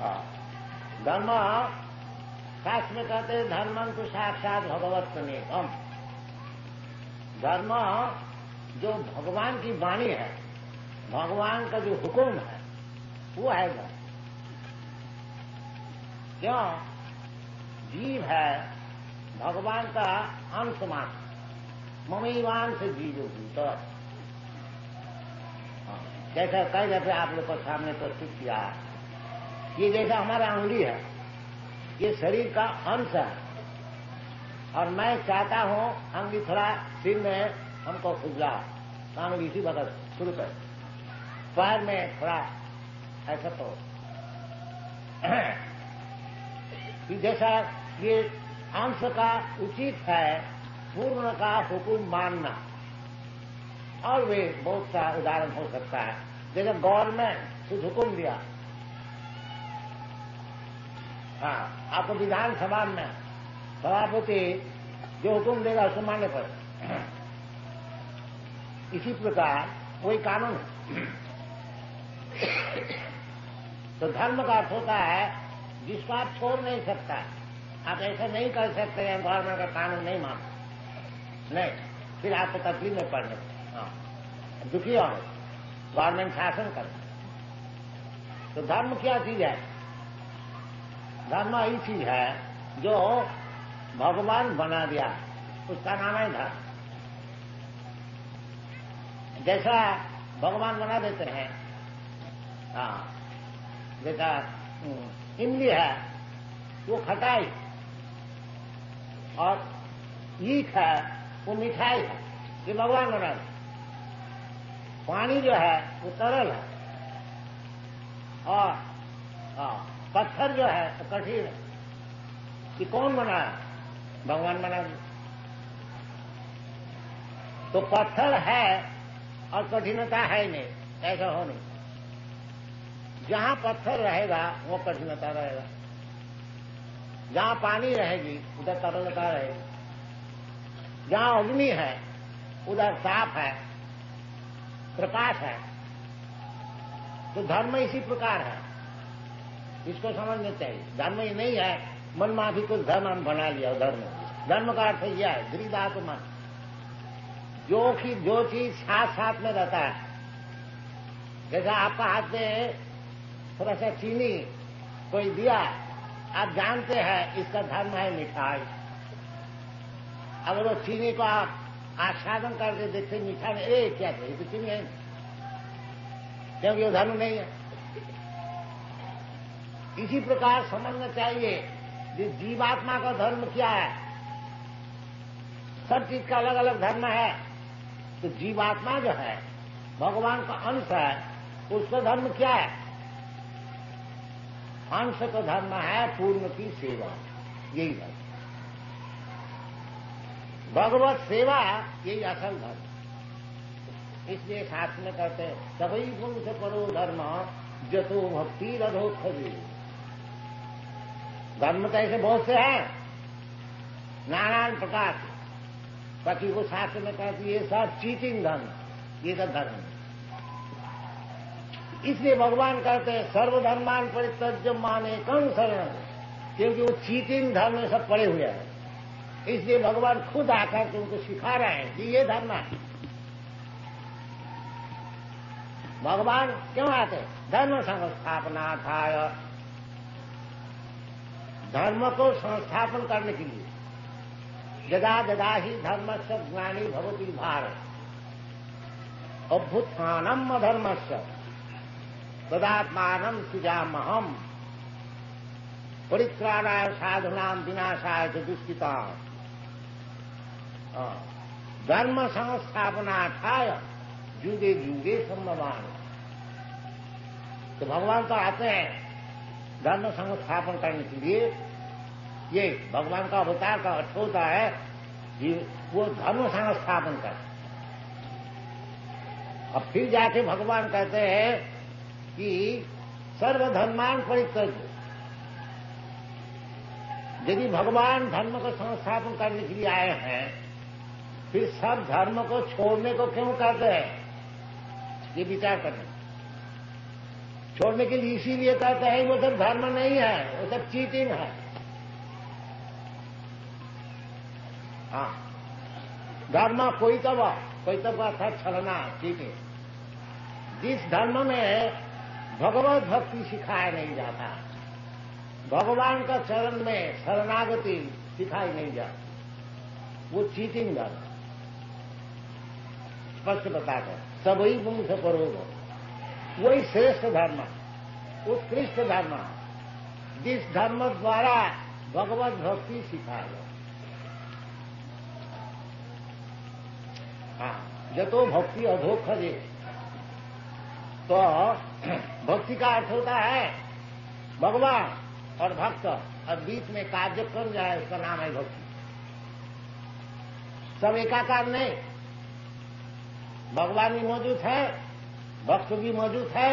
धर्म शास्त्र में कहते हैं धर्मं तो साक्षात भगवत प्रणीतम। धर्म जो भगवान की वाणी है, भगवान का जो हुक्म है, वो है धर्म। क्यों? जीव है भगवान का अंश मात्र, ममैवांश जीवो भूत। जैसा कई दफे आप लोग को सामने प्रस्तुत किया, ये जैसा हमारा अंगुली है, ये शरीर का अंश है, और मैं चाहता हूं अंगुली थोड़ा सिर में हमको खुजला, तो अंगुली इसी वक्त शुरू कर, पैर में थोड़ा ऐसा, तो जैसा ये अंश का उचित है पूर्ण का हुक्म मानना। और वे बहुत सा उदाहरण हो सकता है, जैसे गवर्नमेंट कुछ हुक्म दिया, हाँ, आपको विधानसभा में सभापति जो हुक्म देगा उसको मानने पर, इसी प्रकार वही कानून है। तो धर्म का अर्थ होता है जिसको आप छोड़ नहीं सकता। आप ऐसा नहीं कर सकते हैं गवर्नमेंट का कानून नहीं मानो, नहीं, फिर आपको तकलीफ में पड़ने, दुखी हो, गवर्नमेंट शासन कर। तो धर्म क्या चीज है? धर्म ही चीज है जो भगवान बना दिया, उसका नाम है धर्म। जैसा भगवान बना देते हैं, जैसा इमली है वो खटाई, और ईख है वो मिठाई है, ये भगवान बना दे। पानी जो है वो तरल है, और पत्थर जो है वो कठिन है। कि कौन बनाया? भगवान बना दिया। तो पत्थर है और कठिनता है नहीं, ऐसा हो नहीं। जहां पत्थर रहेगा वो कठिनता रहेगा, जहां पानी रहेगी उधर तरलता रहेगी, जहां अग्नि है उधर साफ है, प्रकाश है। तो धर्म इसी प्रकार है, इसको समझना चाहिए। धर्म ही नहीं है मनमाफी कुछ धर्म हम बना लिया। धर्म का अर्थ यह है दृढ़ मन, जो चीज साथ साथ में रहता है। जैसा आपका हाथ में थोड़ा सा चीनी कोई दिया, आप जानते हैं इसका धर्म है मिठाई। अगर वो चीनी को आप आस्वादन करके देखते मीठा में, क्या थे, तो चीनी है, क्योंकि वो धर्म नहीं है। इसी प्रकार समझना चाहिए जीवात्मा का धर्म क्या है। सब चीज का अलग अलग धर्म है। तो जीवात्मा जो है भगवान का अंश है, उसका धर्म क्या है? अंश का धर्म है पूर्ण की सेवा, यही धर्म। भगवत सेवा यही असल धर्म। इसलिए शास्त्र में कहते हैं सभी गुण से परो धर्म जतो भक्ति रधो खजी। धर्म तो ऐसे बहुत से हैं नाना प्रकार के, बाकी वो शास्त्र में कहते ये सब चीटिंग धर्म, ये सब धर्म है। इसलिए भगवान कहते हैं सर्वधर्मान परित्यज्य मामेकं शरणं, क्योंकि वो चीटिंग धर्म में सब पड़े हुए हैं। इसलिए भगवान खुद आकर के उनको सिखा रहे हैं कि ये धर्म है। भगवान क्यों आते? धर्म संस्थापनार्थाय, धर्म को संस्थापन करने के लिए। जदा जदा ही धर्मस्य ज्ञानी भवति भारत, अभ्युत्थानम् अधर्मस्य तदात्मानं सृजाम्यहम् परित्राणाय साधूनां विनाशाय च दुष्कृताम्। धर्म संस्थापनार्थाय युगे युगे संभवामि। तो भगवान तो आते हैं धर्म संस्थापन करने के लिए। ये भगवान का अवतार का अर्थ होता है कि वो धर्म संस्थापन कर। अब फिर जाके भगवान कहते हैं कि सर्वधर्मान परित्यज्य। यदि भगवान धर्म को संस्थापन करने के लिए आए हैं, फिर सब धर्म को छोड़ने को क्यों कहते हैं? ये विचार करना। छोड़ने के लिए इसीलिए कहते हैं वो सब धर्म नहीं है, वो सब चीटिंग है। हाँ, धर्म कोई तब का था छलना, चीटिंग। जिस धर्म में भगवत भक्ति सिखाया नहीं जाता, भगवान का चरण में शरणागति सिखाई नहीं जाती, वो चीटिंग धर्म। स्पष्ट बताकर सबही मुंह से करोगे, वही श्रेष्ठ धर्म, उत्कृष्ट धर्म, जिस धर्म द्वारा भगवत भक्ति सिखाया जाए। हाँ, जतो भक्ति अधोखजे, तो भक्ति का अर्थ होता है भगवान और भक्त और बीच में कार्य कर जाए, उसका नाम है भक्ति। सब एकाकार नहीं, भगवान भी मौजूद है, भक्त भी मौजूद है,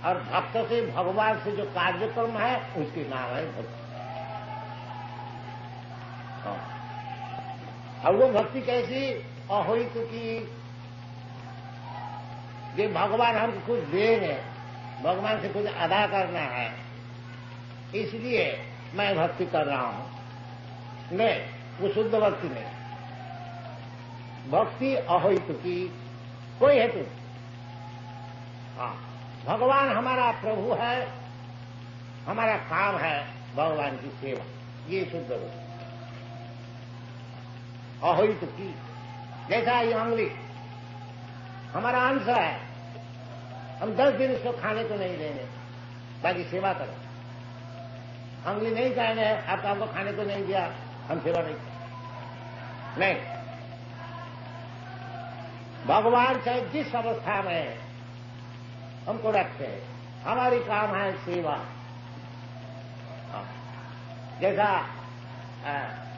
और भक्त से भगवान से जो कार्यक्रम है उसके नाम है भक्ति। और वो भक्ति कैसी? अहोइत की, जो भगवान हमको कुछ देंगे, भगवान से कुछ अदा करना है, इसलिए मैं भक्ति कर रहा हूं। नहीं, वो शुद्ध भक्ति नहीं। भक्ति अहोइत की, कोई हेतु। हाँ, भगवान हमारा प्रभु है, हमारा काम है भगवान की सेवा, ये शुद्ध भक्ति। अहोइत की, जैसा ये अंगुली हमारा अंश है, हम 10 दिन इसको खाने को नहीं देंगे, बाकी सेवा करो। अंगुली नहीं कहेंगे आपको हमको खाने को नहीं दिया, हम सेवा नहीं करें। नहीं, भगवान चाहे जिस अवस्था में हमको रखते हैं, हमारी काम है सेवा। जैसा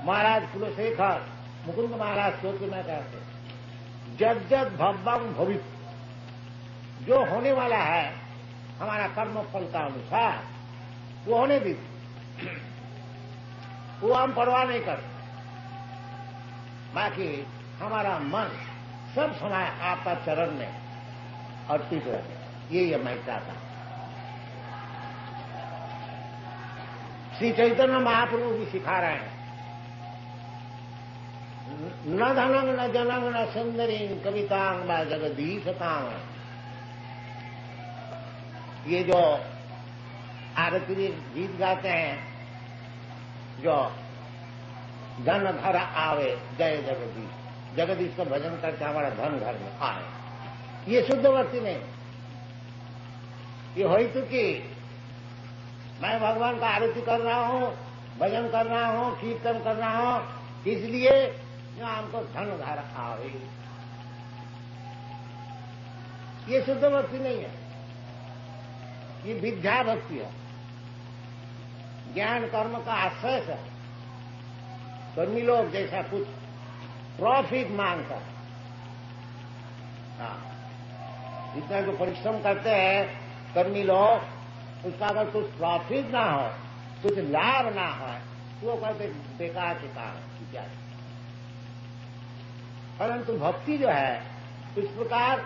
महाराज कुलशेखर मुकुंद महाराज सोच में कहते, जब जब भव्यम भवित, जो होने वाला है हमारा कर्म फल का अनुसार वो होने दीजिए, वो हम परवाह नहीं करते। बाकी हमारा मन सब समय आपका चरण में अर्पित रहे, ये मैं चाहता हूं। श्री चैतन्य महाप्रभु भी सिखा रहे हैं, न धनंग न जनंग न सुंदरी कवितांग व जगदीशतांग। ये जो आरती गीत गाते हैं, जो धन घर आवे जय जगदीश, जगदीश का भजन करके हमारा धन घर में आए, ये शुद्ध भक्ति नहीं। ये होई तो कि मैं भगवान का आरती कर रहा हूं, भजन कर रहा हूं, कीर्तन कर रहा हूं, इसलिए जो हमको धन घर आवे, ये शुद्ध भक्ति नहीं है, ये विद्या भक्ति है, ज्ञान कर्म का आश्रय है। कर्मी लोग जैसा कुछ प्रॉफिट मांगता, जितना जो परिश्रम करते हैं कर्मी लोग, उसका अगर कुछ प्रॉफिट ना हो, कुछ लाभ ना हो, तो वो कहते बेकार के कारण इत्यादि। परंतु भक्ति जो है इस प्रकार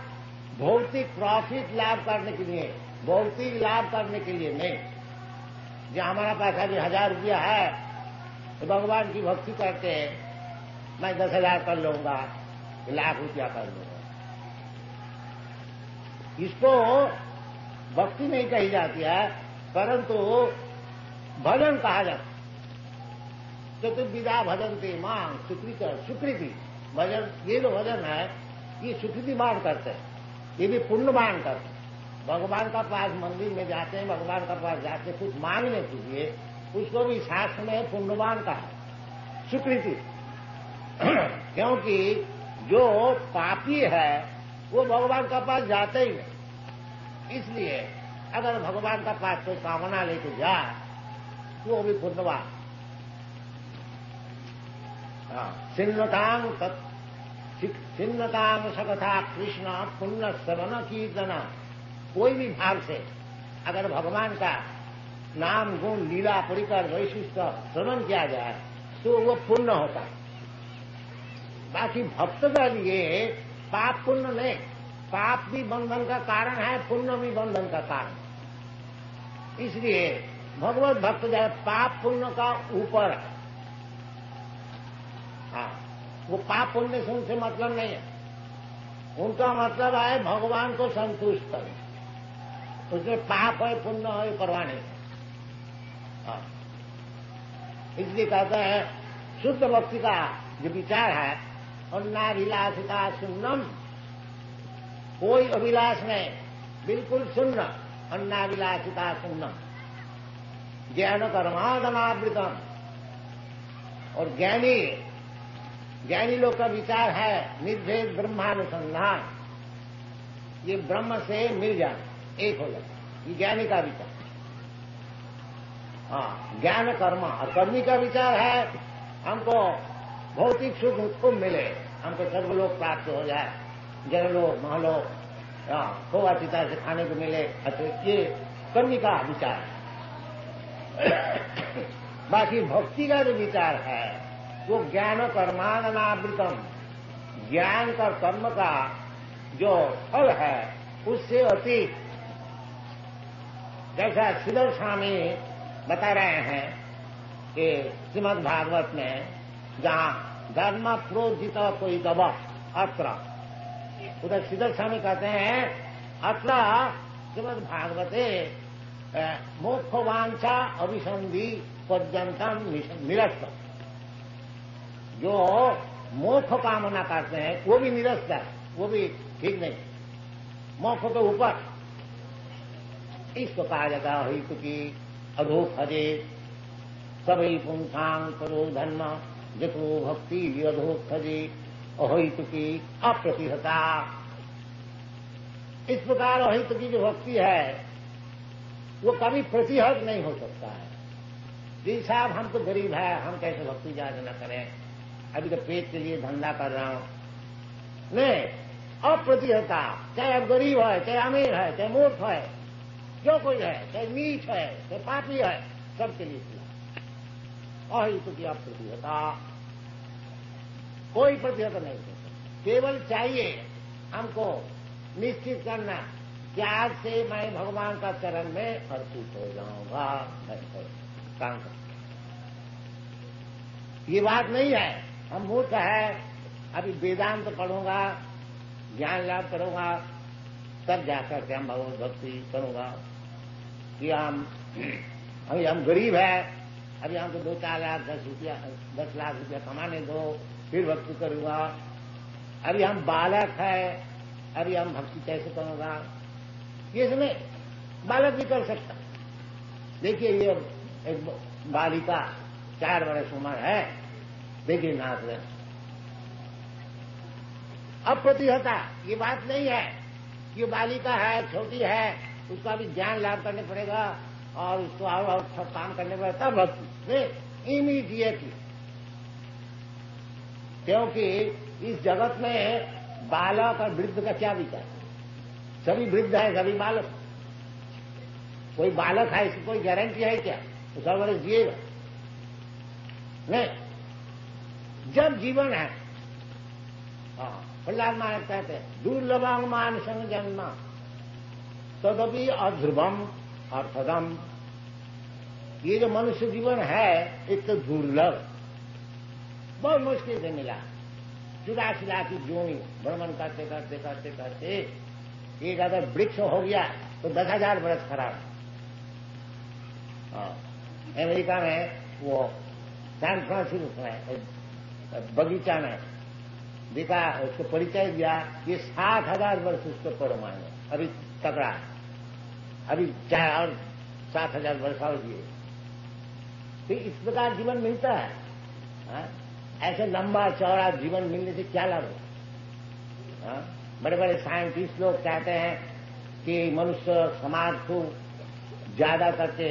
भौतिक प्रॉफिट लाभ करने के लिए, भौतिक लाभ करने के लिए नहीं। जो हमारा पास अभी 1000 रुपया है तो भगवान की भक्ति करके मैं 10,000 कर लूंगा, 1,00,000 रुपया कर लूंगा, इसको भक्ति नहीं कही जाती है, परंतु भजन कहा जाता। चतुर्विधा भजनते मां स्वीकृति भजन, ये जो भजन है ये स्वीकृति मान करते हैं, ये भी पुण्य मान करते हैं। भगवान का पास मंदिर में जाते हैं, भगवान का पास जाते कुछ मांगने के लिए, उसको भी शास्त्र में पुण्यवान का है, स्वीकृति। क्योंकि जो पापी है वो भगवान का पास जाते ही नहीं, इसलिए अगर भगवान का पास कोई कामना लेके जाए तो वो भी पुण्यवान। सिन्नतांग सकथा कृष्ण पुण्य श्रवण कीर्तन, कोई भी भाव से अगर भगवान का नाम गुण लीला परिकर वैशिष्ट श्रवण किया जाए तो वो पुण्य होता है। बाकी भक्त के लिए पाप पुण्य नहीं, पाप भी बंधन का कारण है, पुण्य भी बंधन का कारण। इसलिए भगवत भक्त जो है पाप पुण्य का ऊपर है। हाँ, वो पाप पुण्य से उनसे मतलब नहीं है। उनका मतलब है भगवान को संतुष्ट करें। उसमें पाप है पुण्य है परवाह नहीं। हाँ, इसलिए कहते हैं शुद्ध भक्ति का जो विचार है, अन्नाभिलाषिता शून्यम, कोई अभिलाष नहीं, बिल्कुल शून्य, अन्नाभिलाषिता शून्यम, ज्ञान कर्मादनावृतम। और ज्ञानी लोग का विचार है निर्भेद ब्रह्मानुसंधान, ये ब्रह्म से मिल जाए, एक हो जाए, ये ज्ञानी का विचार। हाँ, ज्ञान कर्म और कर्मी का विचार है हमको भौतिक सुख खूब मिले, हमको सर्वलोक प्राप्त हो जाए, जनलोक महलोक खोआ चिता से खाने को मिले। अच्छा, ये कर्मी का विचार है। बाकी भक्ति का जो विचार है वो ज्ञान कर्मादनावृतम, ज्ञान का कर्म का जो फल है उससे अतीत। जैसा श्रीधर स्वामी बता रहे हैं कि श्रीमद् भागवत में जहां धर्म प्रोजित कोई दबा अत्र, उधर श्रीधर स्वामी कहते हैं अत्र श्रीमद् भागवते मोक्षवांछा अभिसंधि पर्यंतम निरस्त। जो मोक्ष कामना करते हैं वो भी निरस्त है, वो भी ठीक नहीं, मोक्ष के ऊपर। इसको कहा जाता है हित की अधोखजे सभी पुंसांग परो धर्म जतो भक्ति अधोखजे अहित की अप्रतिहता। इस प्रकार अहित की जो भक्ति है वो कभी प्रतिहत नहीं हो सकता है। जी साहब, हम तो गरीब है, हम कैसे भक्ति ज्यादा न करें, अभी तो पेट के लिए धंधा कर रहा हूं। नहीं, अप्रतिहता, चाहे अब गरीब है, चाहे अमीर है, चाहे मूर्ख है, जो कोई है, चाहे नीच है, चाहे पापी है, सबके लिए खुला। अहित की अप्रतिहता, कोई प्रतिहत नहीं हो सकता। केवल चाहिए हमको निश्चित करना कि आज से मैं भगवान का चरण में अर्पित हो जाऊंगा, काम कर। ये बात नहीं है हम मूर्ख है, अभी वेदांत तो पढ़ूंगा, ज्ञान लाभ करूंगा, तब जाकर के हम भगवत भक्ति करूंगा। कि अभी हम गरीब है, अभी हमको 2-4 लाख 10 लाख रुपया कमाने दो, फिर भक्ति करूंगा। अभी हम बालक है, अभी हम भक्ति कैसे करूंगा? ये समय बालक भी कर सकता। देखिए, ये एक बालिका 4 वर्ष उम्र है, देखिए नाच रहे। अप्रतिहता, ये बात नहीं है कि बालिका है, छोटी है, उसका भी ज्ञान लाभ करने पड़ेगा और उसको और काम करने पड़ेगा तब भक्ति नहीं, इमीडिएटली। क्योंकि इस जगत में बालक और वृद्ध का क्या विचार? सभी वृद्ध है, सभी बालक। कोई बालक है इसकी कोई गारंटी है क्या तो 100 वर्ष जिएगा? नहीं, जब जीवन है। प्रहलाद महाराज कहते हैं दुर्लभम मान संग जन्म तदपि अध्रुवम अर्थदम। ये जो मनुष्य जीवन है एक तो दुर्लभ, बहुत मुश्किल से मिला। 84 लाख की जोनी भ्रमण करते करते करते करते एक अगर वृक्ष हो गया तो 10,000 वर्ष खराब। अमेरिका में वो सैन फ्रांसिस्को में बगीचा में देखा, उसको परिचय दिया, ये 7,000 वर्ष उसको परमाणु अभी तगड़ा, अभी चाहे और 7,000 वर्ष और दिए। तो इस प्रकार जीवन मिलता है। ऐसे लंबा चौड़ा जीवन मिलने से क्या लाभ है? बड़े बड़े साइंटिस्ट लोग कहते हैं कि मनुष्य समाज को ज्यादा करके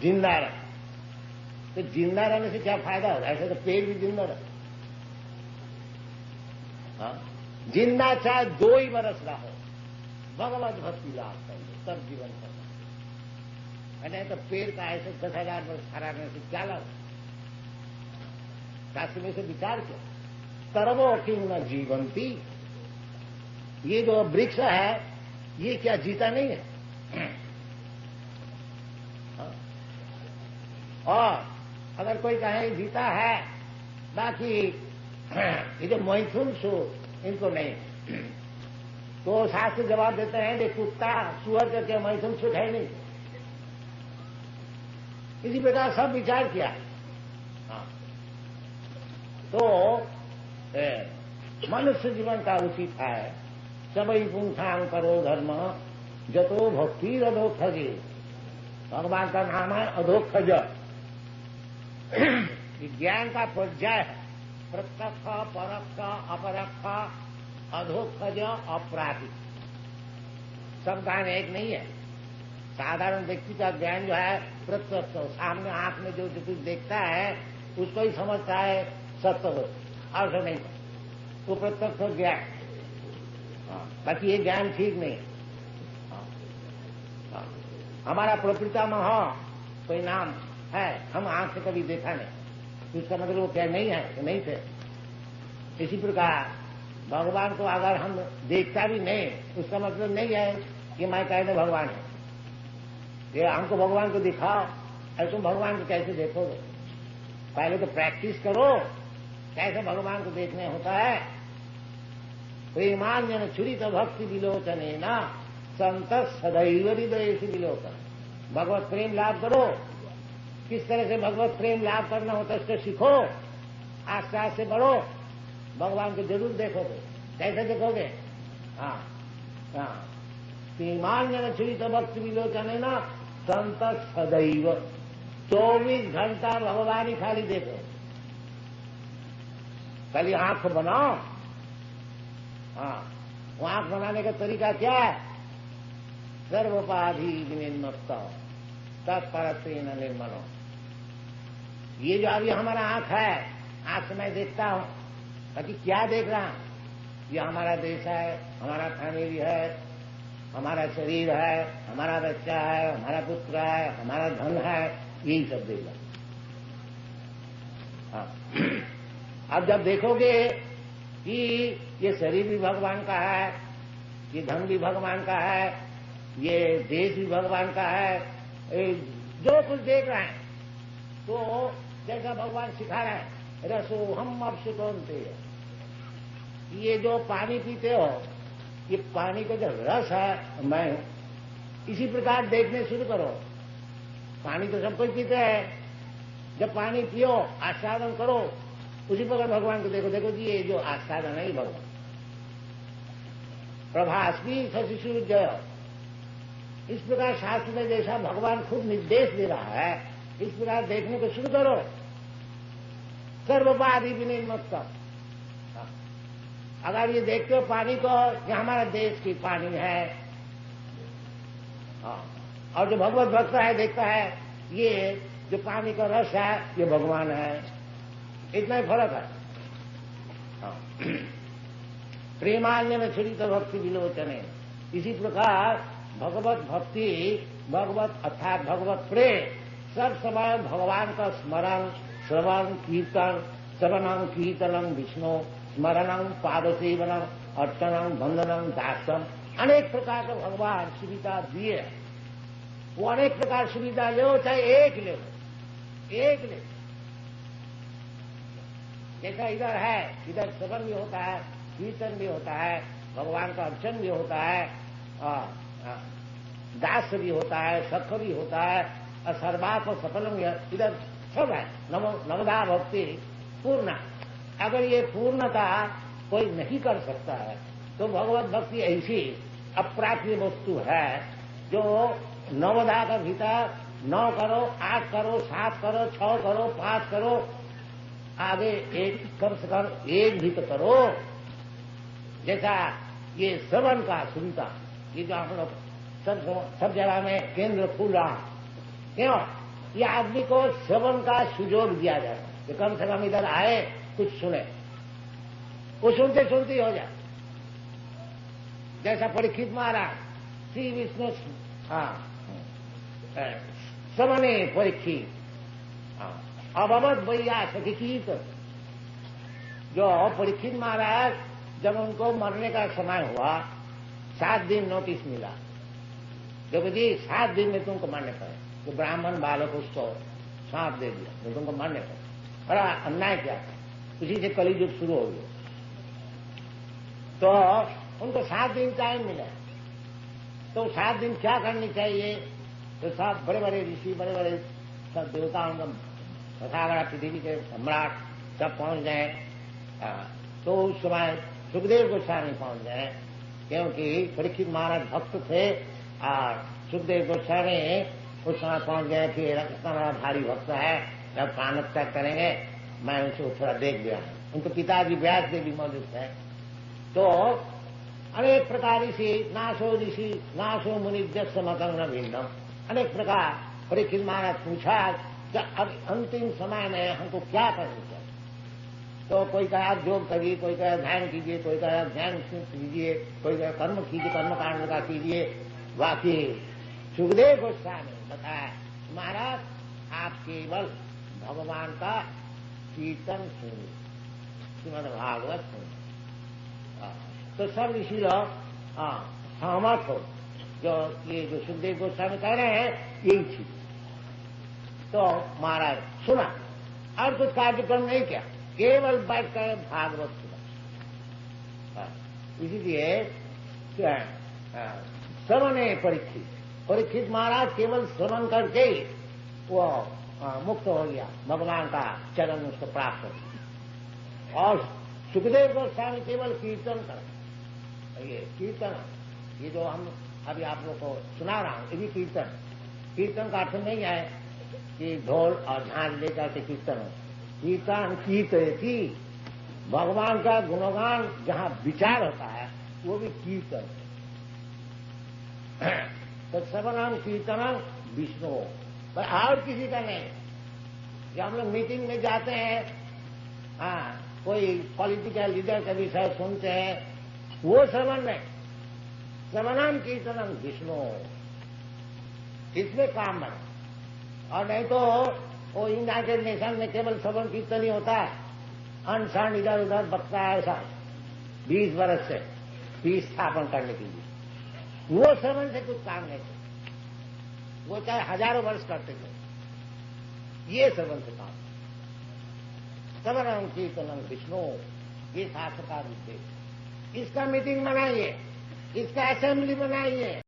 जिंदा रहे। तो जिंदा रहने से क्या फायदा होगा? ऐसे तो पेड़ भी जिंदा रहे। जिंदा चाहे 2 ही वर्ष रहो, भगवत भक्ति लाभ करिए, तब जीवन करना। नहीं तो पेड़ का ऐसे 10,000 वर्ष खड़ा रहने से क्या लाभ? शास्त्र में से विचार किया, तरवो किंग न जीवंती। ये जो वृक्ष है ये क्या जीता नहीं है? और अगर कोई कहे जीता है, बाकी ये जो मैथुन सूर इनको नहीं, तो शास्त्र जवाब देते हैं कि कुत्ता सुअर करके मैथुन सूर है नहीं। इसी प्रकार सब विचार किया। हाँ। तो मनुष्य जीवन का उचित है सबई पुंखांग करो धर्म जतो भक्ति अधोक्षजे। भगवान का नाम है अधोक्षज। ज्ञान का पर्याय है प्रत्यक्ष, परोक्ष, अपरोक्ष, अधोक्षज, अपराधिक। सब ज्ञान एक नहीं है। साधारण व्यक्ति का ज्ञान जो है प्रत्यक्ष, सामने आंख में जो कुछ देखता है उसको ही समझता है सत्य, और सब नहीं, वो प्रत्यक्ष ज्ञान। बाकी ये ज्ञान ठीक नहीं है। हमारा प्रपितामह कोई नाम है, हम आंख से कभी देखा नहीं, उसका मतलब वो क्या नहीं है, तो नहीं थे। इसी प्रकार भगवान को अगर हम देखता भी नहीं, उसका मतलब नहीं है कि मैं कहने भगवान है। ये हमको भगवान को दिखाओ, ऐसे तुम भगवान को कैसे देखोगे? पहले तो प्रैक्टिस करो कैसे भगवान को देखने होता है। प्रेमान जन छुरित भक्ति विलोचने न संत सदैव हृदय से विलोचन। भगवत प्रेम लाभ करो। किस तरह से भगवत प्रेम लाभ करना होता है उसको सीखो, आस्ते आस्ते बढ़ो, भगवान को जरूर देखोगे। कैसे देखोगे? हाँ हाँ, प्रेमान जन छुरित भक्ति विलोचने न संत सदैव, 24 घंटा भगवान ही खाली देखो। खाली आंख बनाओ। हाँ, वो आंख बनाने का तरीका क्या है? सर्वोपाधि विनिर्मुक्त तत्परत्वेन निर्मलो। ये जो अभी हमारा आंख है, आंख से मैं देखता हूं, बाकी क्या देख रहा हूं? ये हमारा देश है, हमारा फैमिली है, हमारा शरीर है, हमारा बच्चा है, हमारा पुत्र है, हमारा धन है, यही सब देख रहा। हाँ। अब जब देखोगे कि ये शरीर भी भगवान का है, ये धन भी भगवान का है, ये देश भी भगवान का है, जो कुछ देख रहे हैं, तो जैसा भगवान सिखा रहे हैं, रसो हम अब सुतोनते, ये जो पानी पीते हो, ये पानी का जो रस है मैं हूं। इसी प्रकार देखने शुरू करो। पानी तो सब कोई पीते हैं, जब पानी पियो, आस्वादन करो, उसी प्रकार भगवान को देखो। देखो जी ये जो आस्वादन है भगवान। प्रभास्मी शशिशु जय, इस प्रकार शास्त्र में जैसा भगवान खुद निर्देश दे रहा है, इस प्रकार देखने को शुरू करो। सर्वोपाधि विनिर्मुक्त। अगर ये देखते हो पानी को, ये हमारा देश की पानी है, और जो भगवत भक्त है देखता है ये जो पानी का रस है ये भगवान है, इतना ही फर्क है। प्रेमान्य में छुरित भक्ति विलोचने। इसी प्रकार भगवत भक्ति, भगवत अर्थात भगवत प्रेम, सब समय भगवान का स्मरण, श्रवण, कीर्तन, श्रवणं कीर्तनं विष्णु, स्मरणं पादसेवनम, अर्चनम, वंदनम, दासम, अनेक प्रकार का भगवान सुविधा दिए। वो अनेक प्रकार सुविधा ले, चाहे एक ले, एक ले। जैसा इधर है, इधर श्रवण भी होता है, कीर्तन भी होता है, भगवान का अर्चन भी होता है, दास भी होता है, सख भी होता है, और सर्वात्म सफलम इधर सब है। नवदा भक्ति पूर्ण। अगर ये पूर्णता कोई नहीं कर सकता है तो भगवत भक्ति ऐसी अप्राप्य वस्तु है जो नवदा का भीतर 9 करो, 8 करो, 7 करो, 6 करो, 5 करो, आगे एक कम से कम एक भी तो करो। जैसा ये श्रवण का सुनता, ये जो हम लोग सब जगह में केंद्र खुल रहा, क्यों? ये आदमी को श्रवण का सुजोग दिया जाए कि कम से कम इधर आए, कुछ सुने, वो सुनते सुनते ही हो जाए। जैसा परीक्षित महाराज श्री विष्णु श्रवणे परीक्षित अभवत भैया सखीत। जो परीक्षित महाराज जब उनको मरने का समय हुआ, 7 दिन नोटिस मिला, देखो जी 7 दिन में तुमको मरने पड़े। तो ब्राह्मण बालक उसको सांप दे दिया, तो तुमको मारने को बड़ा अन्याय क्या था। उसी से कलियुग शुरू हो गया। तो उनको 7 दिन टाइम मिला, तो 7 दिन क्या करनी चाहिए। तो सब बड़े बड़े ऋषि, बड़े बड़े सब देवताओं का तथागत पृथ्वी के सम्राट सब पहुंच गए। तो उस समय सुखदेव गोस्वामी पहुंच गए, क्योंकि परीक्षित महाराज भक्त थे और सुखदेव गोस्वामी उस समय पहुंच गए। फिर इतना बड़ा भारी भक्त है, जब प्राण त्याग करेंगे मैं उनको थोड़ा देख गया हूं। उनके पिताजी व्यास देव भी मौजूद थे। तो अनेक प्रकार ऋषि, नाशो मुनि जस्य मतंग न भिन्नम, अनेक प्रकार परीक्षित महाराज पूछा कि अब अंतिम समय में हमको क्या करना चाहिए। तो कोई कहा योग करिए, कोई कहा ध्यान कीजिए, कोई कहा ध्यान कीजिए, कोई कहा कर्म कीजिए, कर्म कांड का कीजिए। बाकी सुखदेव गोस्वामी ने बताया महाराज आप केवल भगवान का कीर्तन सुनिए, श्रीमद् भागवत सुनिए। तो सब ऋषि लोग सहमत हो, जो ये जो सुखदेव गोस्वामी कह रहे हैं यही चीज। तो महाराज सुना और कुछ कार्यक्रम नहीं किया, केवल बैठ कर भागवत सुना। इसीलिए श्रवण परीक्षित महाराज केवल श्रवण करके वो मुक्त हो गया, भगवान का चरण उसको प्राप्त हो गया। और सुखदेव गोस्वामी केवल कीर्तन कर, ये कीर्तन, ये जो हम अभी आप लोग को सुना रहा हूं ये भी कीर्तन का अर्थ नहीं है कि ढोल और झांझ लेकर के कीर्तन हो। कीर्तन कीर्तयति, भगवान का गुणगान जहां विचार होता है वो भी कीर्तन। तो श्रवणम कीर्तनम विष्णु, पर और किसी का नहीं। जब हम लोग मीटिंग में जाते हैं, कोई पॉलिटिकल लीडर का विषय सुनते हैं, वो श्रवण नहीं, श्रवणम कीर्तनम विष्णु, इसमें काम बना। और नहीं तो वो यूनाइटेड नेशन में केवल श्रवण कीर्तन ही होता है, अनशन इधर उधर बकता है ऐसा 20 वर्ष से पीस स्थापन करने के लिए। वो श्रवण से कुछ काम नहीं थे, वो चाहे हजारों वर्ष करते थे, ये श्रवण से काम। श्रवणम कीर्तनम विष्णु, ये शास्त्र का उद्देश्य। इसका मीटिंग बनाइए, इसका असेंबली बनाइए।